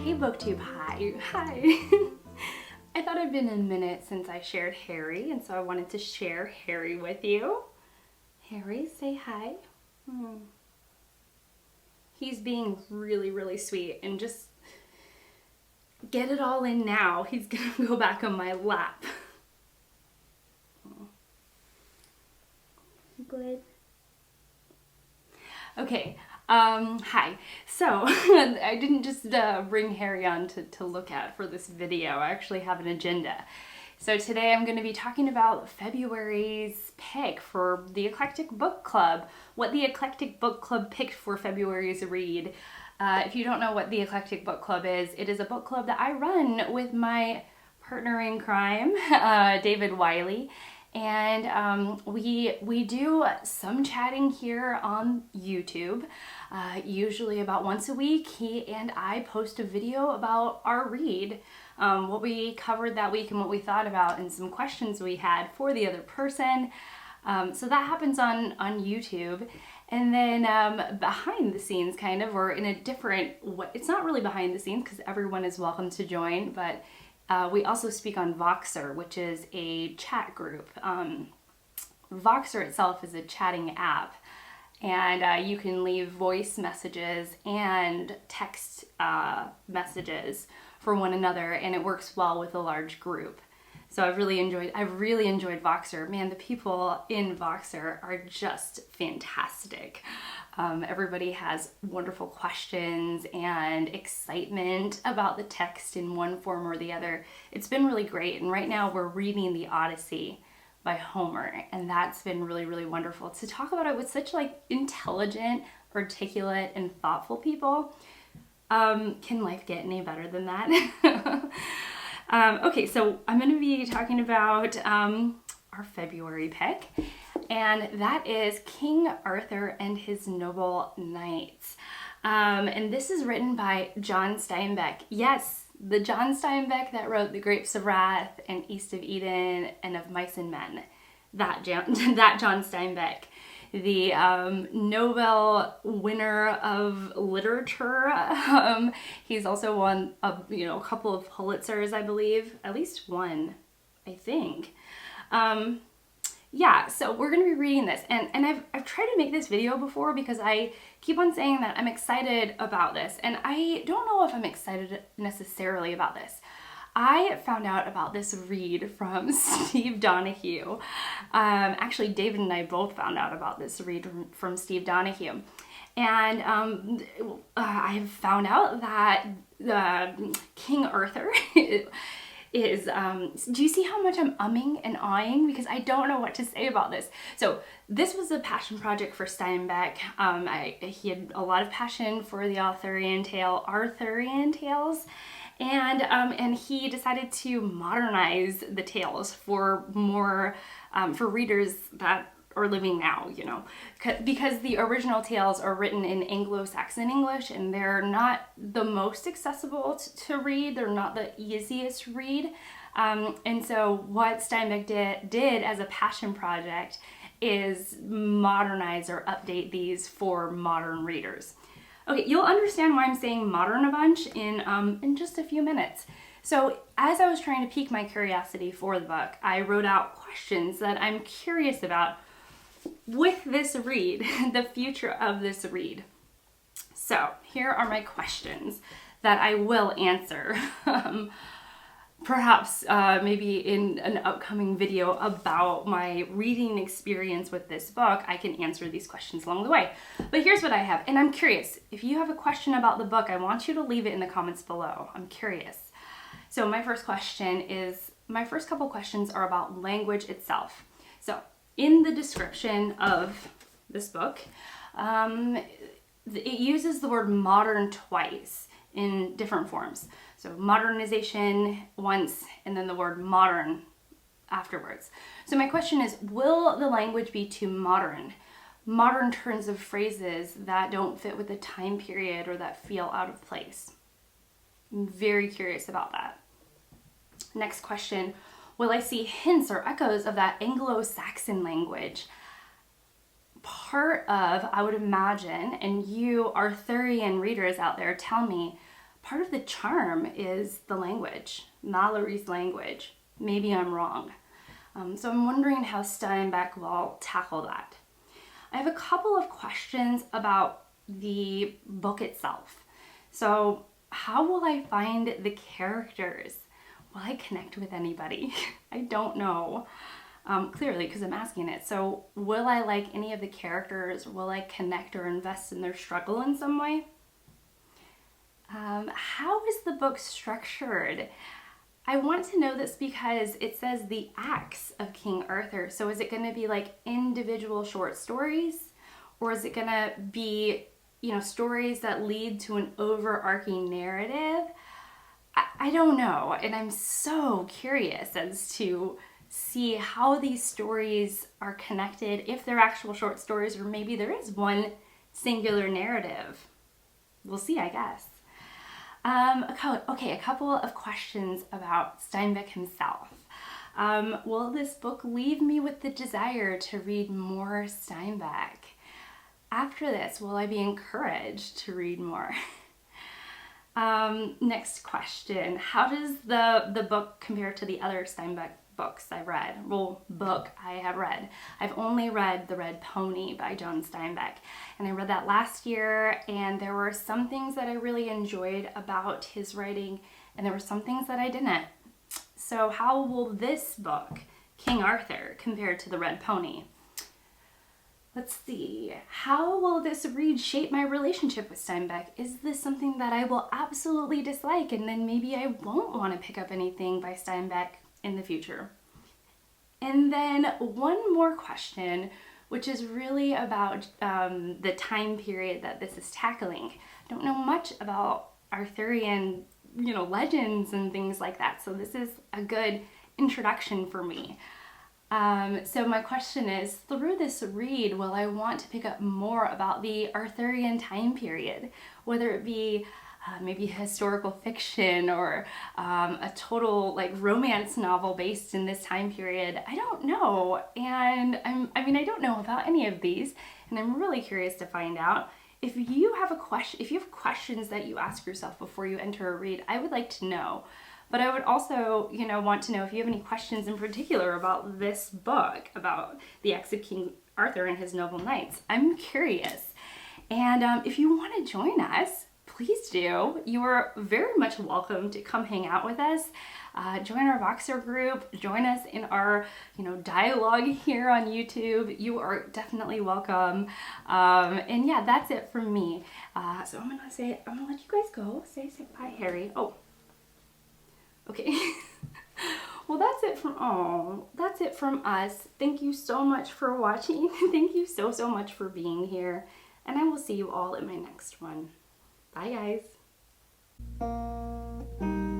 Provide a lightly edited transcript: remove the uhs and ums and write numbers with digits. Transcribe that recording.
Hey BookTube, hi. I thought it'd been a minute since I shared Harry, and so I wanted to share Harry with you. Harry, say hi. He's being really sweet, and just get it all in now. He's gonna go back on my lap. Good. Okay. Hi. So, I didn't just bring Harry on to look at for this video. I actually have an agenda. So today I'm going to be talking about February's pick for the Eclectic Book Club, what the Eclectic Book Club picked for February's read. If you don't know what the Eclectic Book Club is, it is a book club that I run with my partner in crime, David Wiley. And we do some chatting here on YouTube. Usually about once a week, he and I post a video about our read, what we covered that week and what we thought about, and some questions we had for the other person. So that happens on YouTube. And then behind the scenes, kind of, or in a different way, it's not really behind the scenes because everyone is welcome to join, but we also speak on Voxer, which is a chat group. Voxer itself is a chatting app, and you can leave voice messages and text messages for one another, and it works well with a large group. So I've really enjoyed Voxer. Man, the people in Voxer are just fantastic. Everybody has wonderful questions and excitement about the text in one form or the other. It's been really great, and right now we're reading the Odyssey by Homer, and that's been really wonderful to talk about it with such intelligent, articulate, and thoughtful people. Can life get any better than that? Okay, so I'm going to be talking about our February pick, and that is King Arthur and His Noble Knights. And this is written by John Steinbeck. Yes, the John Steinbeck that wrote The Grapes of Wrath and East of Eden and Of Mice and Men. That John Steinbeck. The Nobel winner of literature. He's also won a couple of Pulitzers, I believe. At least one, I think. Yeah, so we're going to be reading this. And I've tried to make this video before because I keep on saying that I'm excited about this. And I don't know if I'm excited necessarily about this. I found out about this read from Steve Donahue. Actually, David and I both found out about this read from Steve Donahue. And I have found out that King Arthur is, do you see how much I'm umming and ahhing? Because I don't know what to say about this. So this was a passion project for Steinbeck. He had a lot of passion for the Arthurian tales. And he decided to modernize the tales for more, for readers that are living now, because the original tales are written in Anglo-Saxon English, and they're not the most accessible to read. They're not the easiest read. And so what Steinbeck did as a passion project is modernize or update these for modern readers. Okay, you'll understand why I'm saying modern a bunch in just a few minutes. So as I was trying to pique my curiosity for the book, I wrote out questions that I'm curious about with this read, the future of this read. So here are my questions that I will answer. Perhaps maybe in an upcoming video about my reading experience with this book, I can answer these questions along the way. But here's what I have, and I'm curious. If you have a question about the book, I want you to leave it in the comments below. I'm curious. So my first couple questions are about language itself. So in the description of this book, it uses the word modern twice in different forms. So modernization once, and then the word modern afterwards. So my question is, will the language be too modern? Modern turns of phrases that don't fit with the time period or that feel out of place. I'm very curious about that. Next question, will I see hints or echoes of that Anglo-Saxon language? Part of, I would imagine, and you Arthurian readers out there tell me, part of the charm is the language, Mallory's language. Maybe I'm wrong. So I'm wondering how Steinbeck will tackle that. I have a couple of questions about the book itself. So how will I find the characters? Will I connect with anybody? I don't know. Clearly, because I'm asking it. So will I like any of the characters? Will I connect or invest in their struggle in some way? How is the book structured? I want to know this because it says the acts of King Arthur. So is it going to be like individual short stories? Or is it going to be, stories that lead to an overarching narrative? I don't know. And I'm so curious as to see how these stories are connected, if they're actual short stories, or maybe there is one singular narrative. We'll see, I guess. Okay, a couple of questions about Steinbeck himself. Will this book leave me with the desire to read more Steinbeck? After this, will I be encouraged to read more? Next question. How does the book compare to the other Steinbeck books I've read? Well, book I have read. I've only read The Red Pony by John Steinbeck, and I read that last year, and there were some things that I really enjoyed about his writing, and there were some things that I didn't. So how will this book, King Arthur, compare to The Red Pony? Let's see. How will this read shape my relationship with Steinbeck? Is this something that I will absolutely dislike, and then maybe I won't want to pick up anything by Steinbeck in the future? And then one more question, which is really about the time period that this is tackling. I don't know much about Arthurian, legends and things like that, so this is a good introduction for me. So my question is, through this read, will I want to pick up more about the Arthurian time period, whether it be maybe historical fiction or a total romance novel based in this time period? I don't know, and I don't know about any of these, and I'm really curious to find out. If you have questions that you ask yourself before you enter a read, I would like to know. But I would also, want to know if you have any questions in particular about this book, about the acts of King Arthur and his noble knights. I'm curious. And if you want to join us, please do. You are very much welcome to come hang out with us. Join our Voxer group. Join us in our, dialogue here on YouTube. You are definitely welcome. And yeah, that's it from me. So I'm gonna let you guys go. Say bye, Harry. Oh. Okay. Well, that's it from us. Thank you so much for watching. Thank you so much for being here. And I will see you all in my next one. Bye, guys.